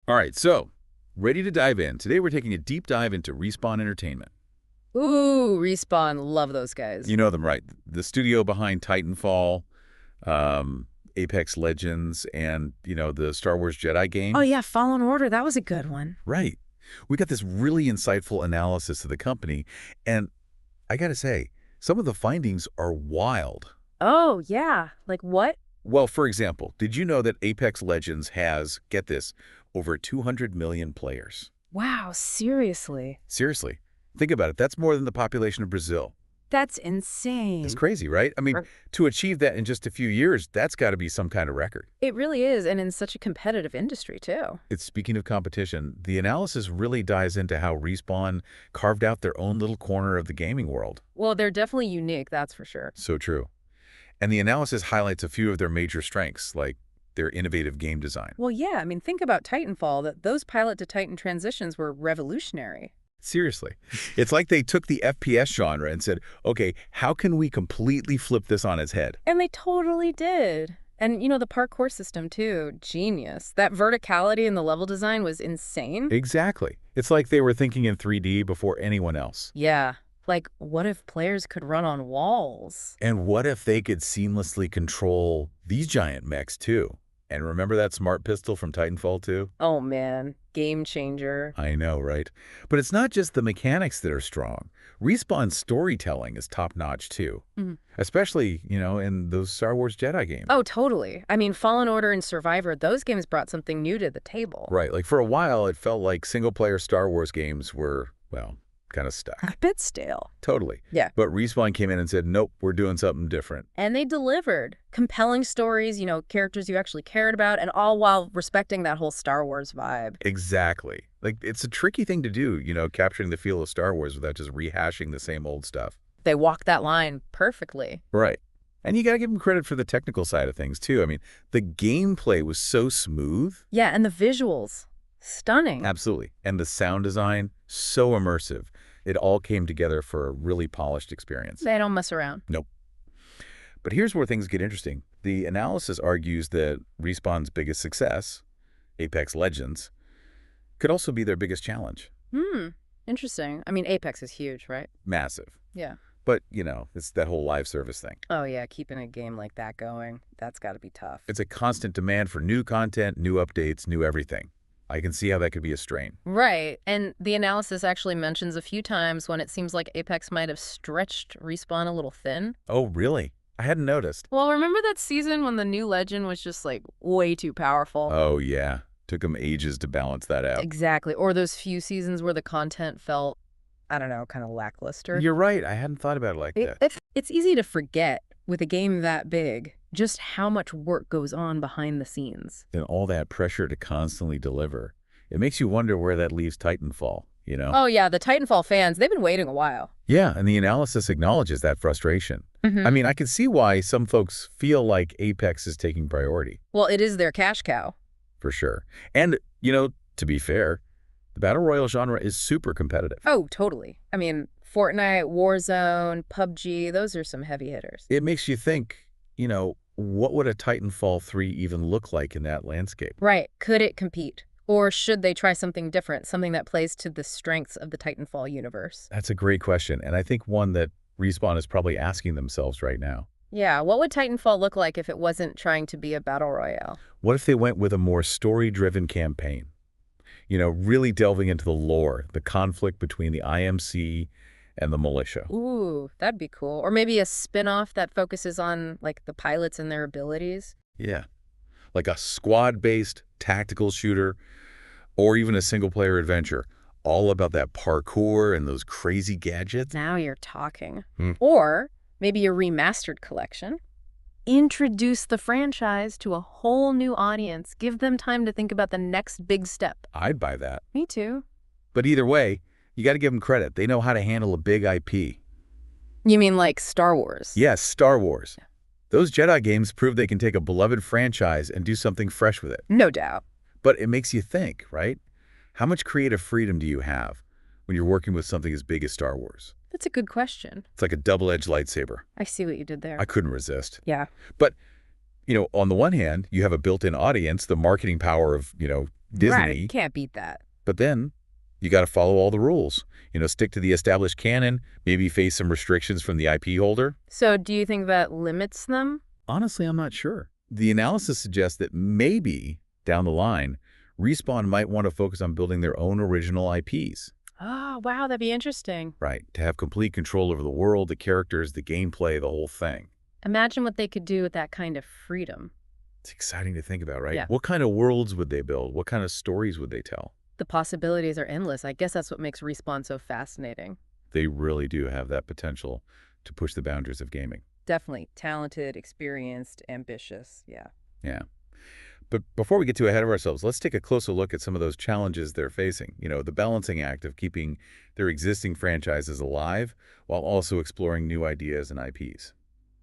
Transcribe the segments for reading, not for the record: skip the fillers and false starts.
All right, so ready to dive in. Today we're taking a deep dive into Respawn Entertainment. Ooh, Respawn. Love those guys. You know them, right? The studio behind Titanfall, Apex Legends, and, the Star Wars Jedi Oh, games. yeah, Fallen Order. That was a good one. Right. We got this really insightful analysis of the company, and I gotta say, some of the findings are wild. Oh, yeah. Like what? Well, for example, did you know that Apex Legends has, get this, over 200 million players? Wow, seriously. Seriously. Think about it. That's more than the population of Brazil. That's It's insane. crazy, right? I mean, Er, to achieve that in just a few years, that's got to be some kind of record. It really is, and in such a competitive industry, too. It's speaking of competition, the analysis really dives into how Respawn carved out their own little corner of the gaming world. Well, they're definitely unique, that's for sure. So true. And the analysis highlights a few of their major strengths, like their innovative game design. Well, yeah, I mean, think about Titanfall, that those pilot to Titan transitions were revolutionary. Seriously. It's like they took the FPS genre and said, okay, how can we completely flip this on its head? And they totally did. And, the parkour system, too. Genius. That verticality in the level design was insane. Exactly. It's like they were thinking in 3D before anyone else. Yeah. Like, what if players could run on walls? And what if they could seamlessly control these giant mechs, too? And remember that smart pistol from Titanfall 2? Oh, man. Game changer. I know, right? But it's not just the mechanics that are strong. Respawn's storytelling is top-notch, too. Mhm. Especially, in those Star Wars Jedi games. Oh, totally. I mean, Fallen Order and Survivor, those games brought something new to the table. Right. Like, for a while, it felt like single-player Star Wars games were, well, kind of stuck. A bit stale. Totally. Yeah. But Respawn came in and said, nope, we're doing something different. And they delivered. Compelling stories, characters you actually cared about, and all while respecting that whole Star Wars vibe. Exactly. Like, it's a tricky thing to do, capturing the feel of Star Wars without just rehashing the same old stuff. They walked that line perfectly. Right. And you got to give them credit for the technical side of things, too. I mean, the gameplay was so smooth. Yeah, and the visuals. Stunning. Absolutely. And the sound design, so immersive. It all came together for a really polished experience. They don't mess around. Nope. But here's where things get interesting. The analysis argues that Respawn's biggest success, Apex Legends, could also be their biggest challenge. Interesting. I mean, Apex is huge, right? Massive. Yeah. But, it's that whole live service thing. Oh, yeah, keeping a game like that going, that's got to be tough. It's a constant demand for new content, new updates, new everything. I can see how that could be a strain. Right. And the analysis actually mentions a few times when it seems like Apex might have stretched Respawn a little thin. Oh, really? I hadn't noticed. Well, remember that season when the new Legend was just, way too powerful? Oh, yeah. Took them ages to balance that out. Exactly. Or those few seasons where the content felt, I don't know, kind of lackluster. You're right. I hadn't thought about it like that. It's easy to forget, with a game that big, just how much work goes on behind the scenes. And all that pressure to constantly deliver. It makes you wonder where that leaves Titanfall, Oh, yeah, the Titanfall fans, they've been waiting a while. Yeah, and the analysis acknowledges that frustration. I mean, I can see why some folks feel like Apex is taking priority. Well, it is their cash cow. For sure. And, to be fair, the Battle Royale genre is super competitive. Oh, totally. I mean, Fortnite, Warzone, PUBG, those are some heavy hitters. It makes you think, what would a Titanfall 3 even look like in that landscape? Right. Could it compete? Or should they try something different, something that plays to the strengths of the Titanfall universe? That's a great question, and I think one that Respawn is probably asking themselves right now. Yeah, what would Titanfall look like if it wasn't trying to be a battle royale? What if they went with a more story-driven campaign? Really delving into the lore, the conflict between the IMC and the militia. Ooh, that'd be cool. Or maybe a spin-off that focuses on, the pilots and their abilities. Yeah. Like a squad-based tactical shooter, or even a single-player adventure, all about that parkour and those crazy gadgets. Now you're talking. Or maybe a remastered collection. Introduce the franchise to a whole new audience. Give them time to think about the next big step. I'd buy that. Me too. But either way, you got to give them credit. They know how to handle a big IP. You mean like Star Wars? Yes, Star Wars. Those Jedi games prove they can take a beloved franchise and do something fresh with it. No doubt. But it makes you think, right? How much creative freedom do you have when you're working with something as big as Star Wars? That's a good question. It's like a double-edged lightsaber. I see what you did there. I couldn't resist. Yeah. But, on the one hand, you have a built-in audience, the marketing power of, Disney. Can't beat that. But then you got to follow all the rules. Stick to the established canon, maybe face some restrictions from the IP holder. So do you think that limits them? Honestly, I'm not sure. The analysis suggests that maybe, down the line, Respawn might want to focus on building their own original IPs. Oh, wow, that'd be interesting. Right, to have complete control over the world, the characters, the gameplay, the whole thing. Imagine what they could do with that kind of freedom. It's exciting to think about, right? Yeah. What kind of worlds would they build? What kind of stories would they tell? The possibilities are endless. I guess that's what makes Respawn so fascinating. They really do have that potential to push the boundaries of gaming. Definitely talented, experienced, ambitious. Yeah. Yeah. But before we get too ahead of ourselves, let's take a closer look at some of those challenges they're facing. The balancing act of keeping their existing franchises alive while also exploring new ideas and IPs.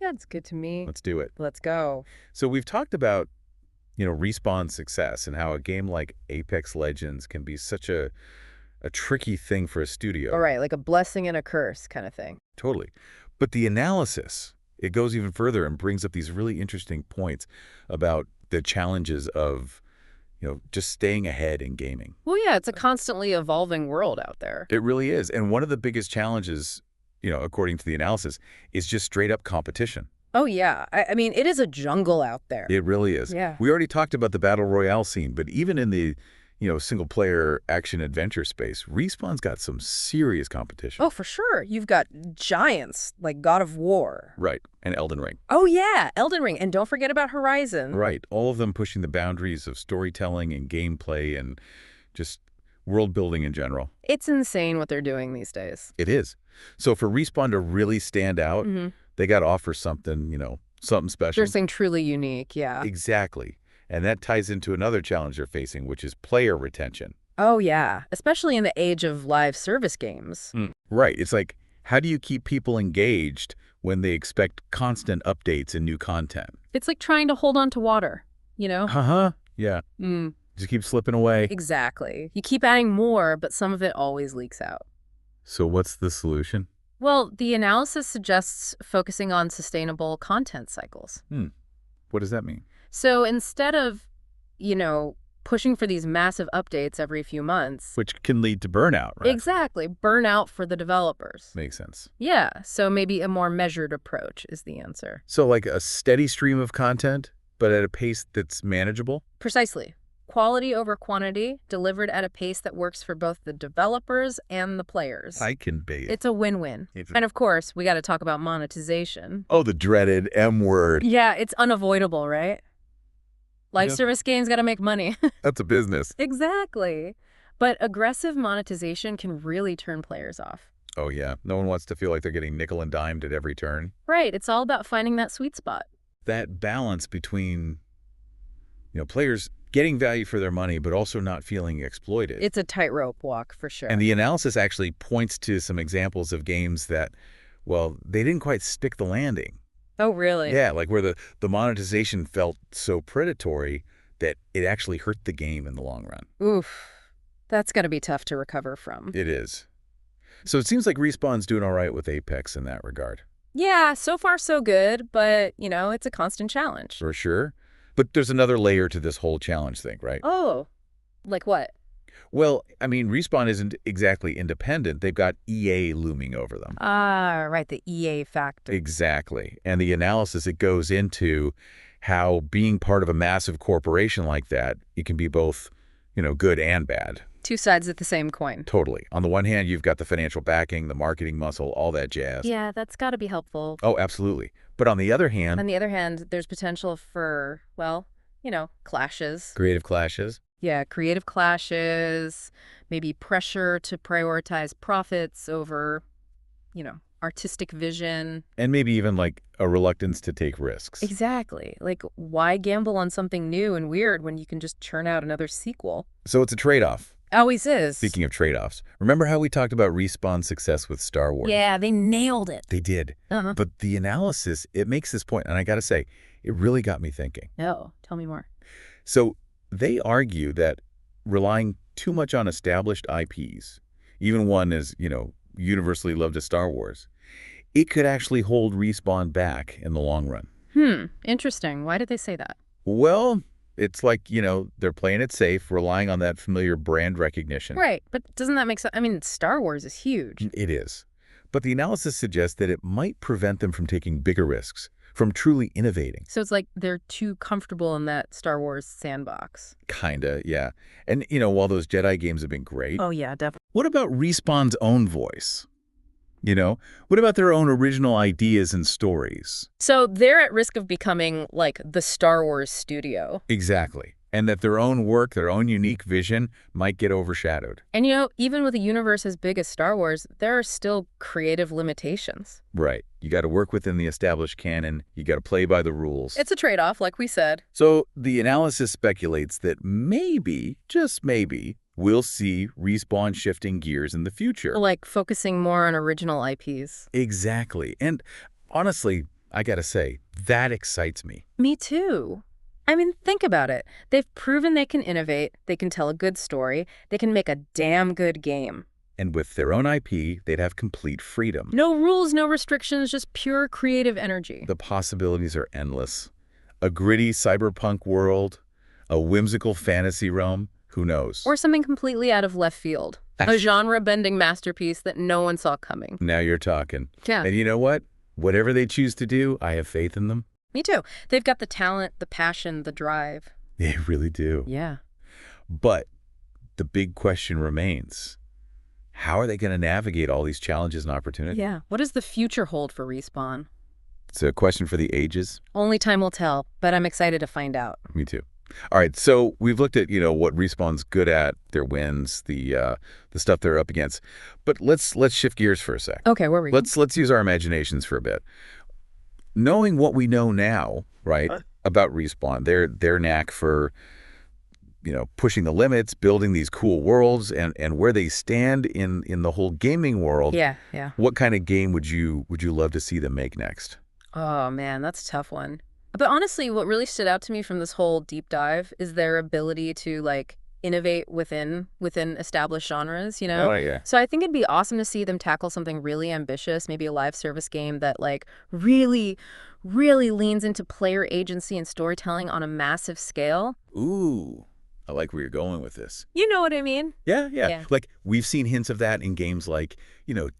Yeah, it's good to me. Let's do it. Let's go. So we've talked about, Respawn's success and how a game like Apex Legends can be such a tricky thing for a studio. All right, like a blessing and a curse kind of thing. Totally. But the analysis, it goes even further and brings up these really interesting points about the challenges of, just staying ahead in gaming. Well, yeah, it's a constantly evolving world out there. It really is. And one of the biggest challenges, according to the analysis, is just straight up competition. Oh, yeah. I mean, it is a jungle out there. It really is. Yeah. We already talked about the Battle Royale scene, but even in the, single-player action-adventure space, Respawn's got some serious competition. Oh, for sure. You've got giants like God of War. Right. And Elden Ring. Oh, yeah. Elden Ring. And don't forget about Horizon. Right. All of them pushing the boundaries of storytelling and gameplay and just world building in general. It's insane what they're doing these days. It is. So for Respawn to really stand out, they got to offer something, something special. Something truly unique, yeah. Exactly. And that ties into another challenge they're facing, which is player retention. Oh, yeah. Especially in the age of live service games. Right. It's like, how do you keep people engaged when they expect constant updates and new content? It's like trying to hold on to water, Uh-huh. Yeah. Just keep slipping away. Exactly. You keep adding more, but some of it always leaks out. So what's the solution? Well, the analysis suggests focusing on sustainable content cycles. What does that mean? So instead of, pushing for these massive updates every few months. Which can lead to burnout, right? Exactly. Burnout for the developers. Makes sense. Yeah. So maybe a more measured approach is the answer. So like a steady stream of content, but at a pace that's manageable? Precisely. Quality over quantity, delivered at a pace that works for both the developers and the players. I can bait. It's a win-win. And of course, we got to talk about monetization. Oh, the dreaded M word. Yeah, it's unavoidable, right? Live service games got to make money. That's a business. Exactly. But aggressive monetization can really turn players off. Oh, yeah. No one wants to feel like they're getting nickel and dimed at every turn. Right. It's all about finding that sweet spot. That balance between, players getting value for their money, but also not feeling exploited. It's a tightrope walk, for sure. And the analysis actually points to some examples of games that, well, they didn't quite stick the landing. Oh, really? Yeah, like where the monetization felt so predatory that it actually hurt the game in the long run. Oof. That's got to be tough to recover from. It is. So it seems like Respawn's doing all right with Apex in that regard. Yeah, so far so good, but, it's a constant challenge. For sure. But there's another layer to this whole challenge thing, right? Oh, like what? Well, I mean, Respawn isn't exactly independent. They've got EA looming over them. Ah, right, the EA factor. Exactly. And the analysis, it goes into how being part of a massive corporation like that, it can be both, good and bad. Two sides of the same coin. Totally. On the one hand, you've got the financial backing, the marketing muscle, all that jazz. Yeah, that's got to be helpful. Oh, absolutely. But on the other hand... there's potential for, well, clashes. Creative clashes. Yeah, creative clashes, maybe pressure to prioritize profits over, artistic vision. And maybe even like a reluctance to take risks. Exactly. Like, why gamble on something new and weird when you can just churn out another sequel? So it's a trade-off. Always is. Speaking of trade-offs, remember how we talked about Respawn's success with Star Wars? Yeah, they nailed it. They did. But the analysis, it makes this point, and I got to say, it really got me thinking. Oh, tell me more. So they argue that relying too much on established IPs, even one as, universally loved as Star Wars, it could actually hold Respawn back in the long run. Interesting. Why did they say that? Well, It's like, they're playing it safe, relying on that familiar brand recognition. Right, but doesn't that make sense? I mean, Star Wars is huge. It is. But the analysis suggests that it might prevent them from taking bigger risks, from truly innovating. So it's like they're too comfortable in that Star Wars sandbox. Kinda, yeah. And, while those Jedi games have been great, Oh, yeah, definitely. what about Respawn's own voice? What about their own original ideas and stories? So they're at risk of becoming like the Star Wars studio. Exactly. And that their own work, their own unique vision might get overshadowed. And even with a universe as big as Star Wars, there are still creative limitations. Right. You got to work within the established canon. You got to play by the rules. It's a trade-off, like we said. So the analysis speculates that maybe, just maybe, we'll see Respawn shifting gears in the future. Like focusing more on original IPs. Exactly. And honestly, I got to say, that excites me. Me too. I mean, think about it. They've proven they can innovate, they can tell a good story, they can make a damn good game. And with their own IP, they'd have complete freedom. No rules, no restrictions, just pure creative energy. The possibilities are endless. A gritty cyberpunk world, a whimsical fantasy realm, who knows? Or something completely out of left field. A genre-bending masterpiece that no one saw coming. Now you're talking. Yeah. And you know what? Whatever they choose to do, I have faith in them. Me too. They've got the talent, the passion, the drive. They really do. Yeah. But the big question remains, how are they going to navigate all these challenges and opportunities? Yeah. What does the future hold for Respawn? It's a question for the ages. Only time will tell, but I'm excited to find out. Me too. All right, so we've looked at, what Respawn's good at, their wins, the stuff they're up against. But let's shift gears for a sec. Okay, where were we? Let's use our imaginations for a bit. Knowing what we know now, right, about Respawn, their knack for, pushing the limits, building these cool worlds, and where they stand in the whole gaming world. Yeah. What kind of game would you love to see them make next? Oh, man, that's a tough one. But honestly, what really stood out to me from this whole deep dive is their ability to, innovate within established genres, Oh, yeah. So I think it'd be awesome to see them tackle something really ambitious, maybe a live service game that, really, really leans into player agency and storytelling on a massive scale. Ooh, I like where you're going with this. You know what I mean? Yeah. Like, we've seen hints of that in games like,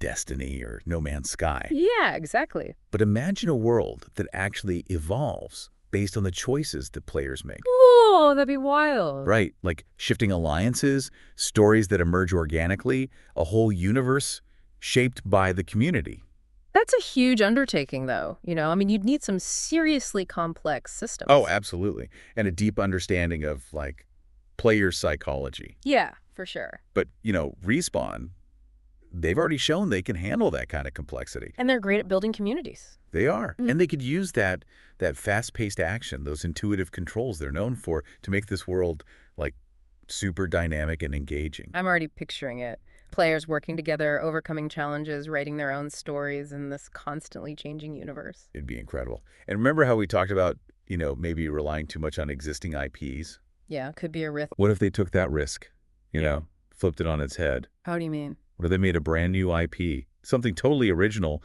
Destiny or No Man's Sky. Yeah, exactly. But imagine a world that actually evolves based on the choices that players make. Oh, that'd be wild. Right, like shifting alliances, stories that emerge organically, a whole universe shaped by the community. That's a huge undertaking, though. I mean, you'd need some seriously complex systems. Oh, absolutely. And a deep understanding of, player psychology. Yeah, for sure. But, Respawn, they've already shown they can handle that kind of complexity. And they're great at building communities. They are. And they could use that fast-paced action, those intuitive controls they're known for, to make this world, super dynamic and engaging. I'm already picturing it. Players working together, overcoming challenges, writing their own stories in this constantly changing universe. It'd be incredible. And remember how we talked about, maybe relying too much on existing IPs? Yeah, could be a risk. What if they took that risk, flipped it on its head? How do you mean? What if they made a brand new IP, something totally original,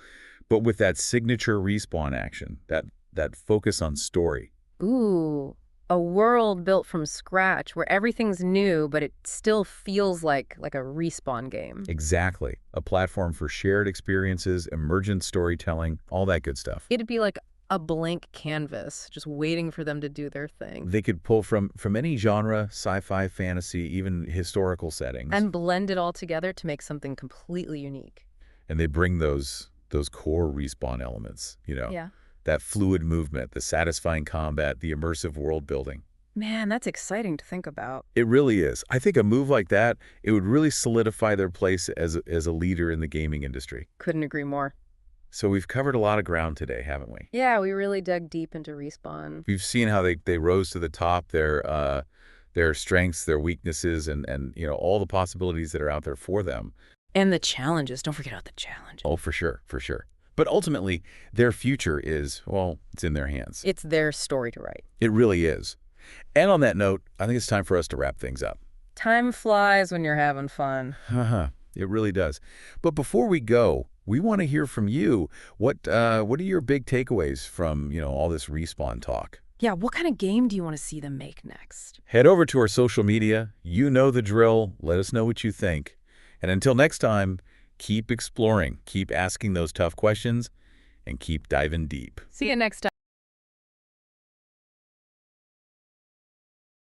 but with that signature Respawn action, that focus on story? Ooh, a world built from scratch where everything's new, but it still feels like a Respawn game. Exactly. A platform for shared experiences, emergent storytelling, all that good stuff. It'd be like a blank canvas, just waiting for them to do their thing. They could pull from any genre, sci-fi, fantasy, even historical settings. And blend it all together to make something completely unique. And they bring those core Respawn elements, Yeah. That fluid movement, the satisfying combat, the immersive world building. Man, that's exciting to think about. It really is. I think a move like that, it would really solidify their place as a leader in the gaming industry. Couldn't agree more. So we've covered a lot of ground today, haven't we? Yeah, we really dug deep into Respawn. We've seen how they rose to the top, their strengths, their weaknesses, and all the possibilities that are out there for them. And the challenges. Don't forget about the challenges. Oh, for sure. But ultimately, their future is, it's in their hands. It's their story to write. It really is. And on that note, I think it's time for us to wrap things up. Time flies when you're having fun. It really does. But before we go, we want to hear from you. What are your big takeaways from, all this Respawn talk? Yeah, what kind of game do you want to see them make next? Head over to our social media. You know the drill. Let us know what you think. And until next time, keep exploring, keep asking those tough questions, and keep diving deep. See you next time.